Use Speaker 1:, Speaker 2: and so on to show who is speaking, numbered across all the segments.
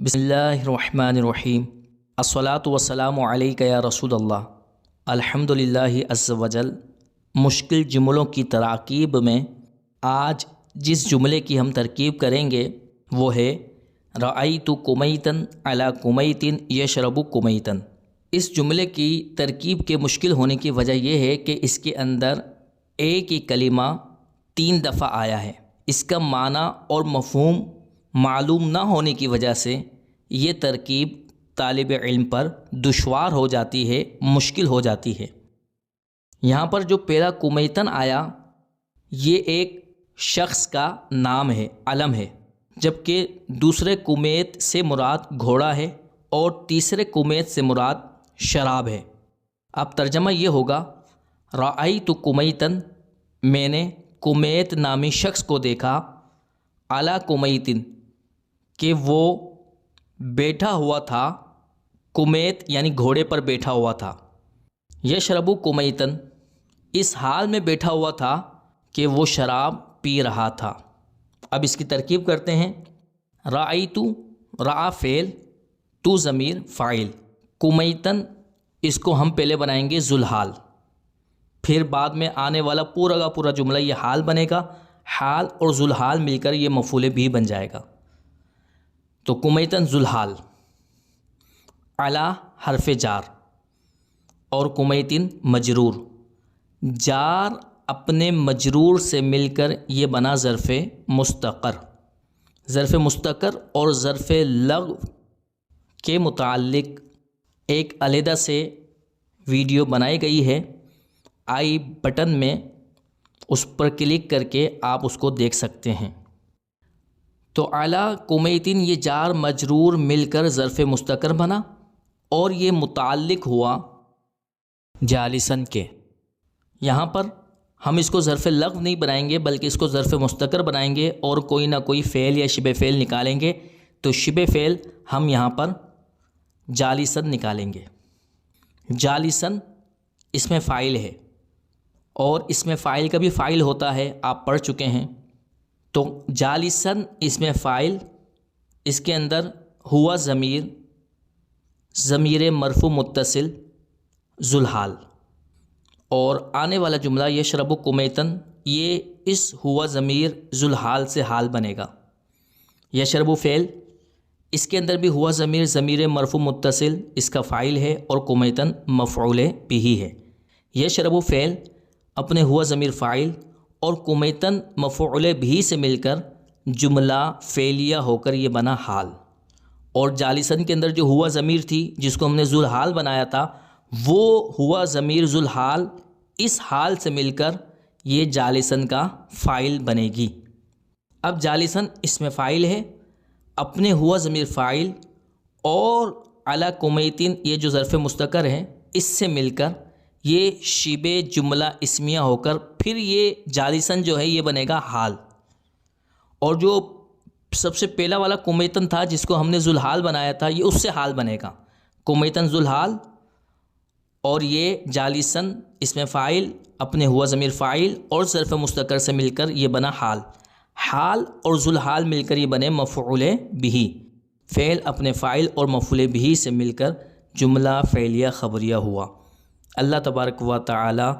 Speaker 1: بسم اللہ الرحمن الرحیم الصلاۃ والسلام علیک یا رسول اللہ الحمدللہ عز وجل۔ مشکل جملوں کی تراکیب میں آج جس جملے کی ہم ترکیب کریں گے وہ ہے رأیت کمیتن علی کمیتن یشرب کمیتن۔ اس جملے کی ترکیب کے مشکل ہونے کی وجہ یہ ہے کہ اس کے اندر ایک ہی کلمہ 3 دفعہ آیا ہے۔ اس کا معنی اور مفہوم معلوم نہ ہونے کی وجہ سے یہ ترکیب طالب علم پر دشوار ہو جاتی ہے، مشکل ہو جاتی ہے۔ یہاں پر جو پہلا کمیتن آیا یہ ایک شخص کا نام ہے، علم ہے، جبکہ دوسرے کمیت سے مراد گھوڑا ہے اور تیسرے کمیت سے مراد شراب ہے۔ اب ترجمہ یہ ہوگا رأیت کمیتن، میں نے کمیت نامی شخص کو دیکھا، علی کمیتن، کہ وہ بیٹھا ہوا تھا، کمیت یعنی گھوڑے پر بیٹھا ہوا تھا، یشرب کمیتن، اس حال میں بیٹھا ہوا تھا کہ وہ شراب پی رہا تھا۔ اب اس کی ترکیب کرتے ہیں۔ رأیت، رأ فعل، تو ضمیر فاعل، کمیتن اس کو ہم پہلے بنائیں گے ذوالحال، پھر بعد میں آنے والا پورا کا پورا جملہ یہ حال بنے گا، حال اور ذوالحال مل کر یہ مفعول بھی بن جائے گا۔ تو کمیتن ذوالحال، علی حرف جار اور کمیتن مجرور، جار اپنے مجرور سے مل کر یہ بنا ظرف مستقر۔ ظرف مستقر اور ظرف لغو کے متعلق ایک علیحدہ سے ویڈیو بنائی گئی ہے، آئی بٹن میں، اس پر کلک کر کے آپ اس کو دیکھ سکتے ہیں۔ تو علی کمیتن یہ جار مجرور مل کر ظرف مستقر بنا اور یہ متعلق ہوا جالسن کے۔ یہاں پر ہم اس کو ظرف لغو نہیں بنائیں گے بلکہ اس کو ظرف مستقر بنائیں گے اور کوئی نہ کوئی فعل یا شبہ فعل نکالیں گے۔ تو شبہ فعل ہم یہاں پر جالسن نکالیں گے۔ جالسن اس میں فاعل ہے اور اس میں فاعل کا بھی فاعل ہوتا ہے، آپ پڑھ چکے ہیں۔ تو جالسن اس میں فاعل، اس کے اندر ہوا ضمیر مرفوع متصل ذوالحال، اور آنے والا جملہ یشرب کمیتن یہ اس ہوا ضمیر ذوالحال سے حال بنے گا۔ یشرب فعل، اس کے اندر بھی ہوا ضمیر مرفوع متصل اس کا فاعل ہے اور کمیتن مفعول بھی ہے۔ یشرب فعل اپنے ہوا ضمیر فاعل اور کمیتن مفعول بھی سے مل کر جملہ فعلیہ ہو کر یہ بنا حال، اور جالسن کے اندر جو ہوا ضمیر تھی جس کو ہم نے ذوالحال بنایا تھا وہ ہوا ضمیر ذوالحال اس حال سے مل کر یہ جالسن کا فاعل بنے گی۔ اب جالسن اس میں فاعل ہے، اپنے ہوا ضمیر فاعل اور علی کمیتن یہ جو ظرف مستقر ہے اس سے مل کر یہ شبہ جملہ اسمیہ ہو کر پھر یہ جالسن جو ہے یہ بنے گا حال، اور جو سب سے پہلا والا کمیتن تھا جس کو ہم نے ذوالحال بنایا تھا یہ اس سے حال بنے گا، کمیتن ذوالحال، اور یہ جالسن اس میں فاعل، اپنے ہوا ضمیر فاعل اور ظرف مستقر سے مل کر یہ بنا حال، حال اور ذوالحال مل کر یہ بنے مفعول بھی، فعل اپنے فاعل اور مفعول بھی سے مل کر جملہ فعلیہ خبریہ ہوا۔ اللہ تبارک و تعالی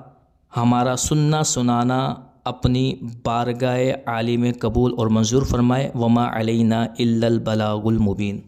Speaker 1: ہمارا سننا سنانا اپنی بارگاہ عالی میں قبول اور منظور فرمائے۔ وما علینا الا البلاغ المبین۔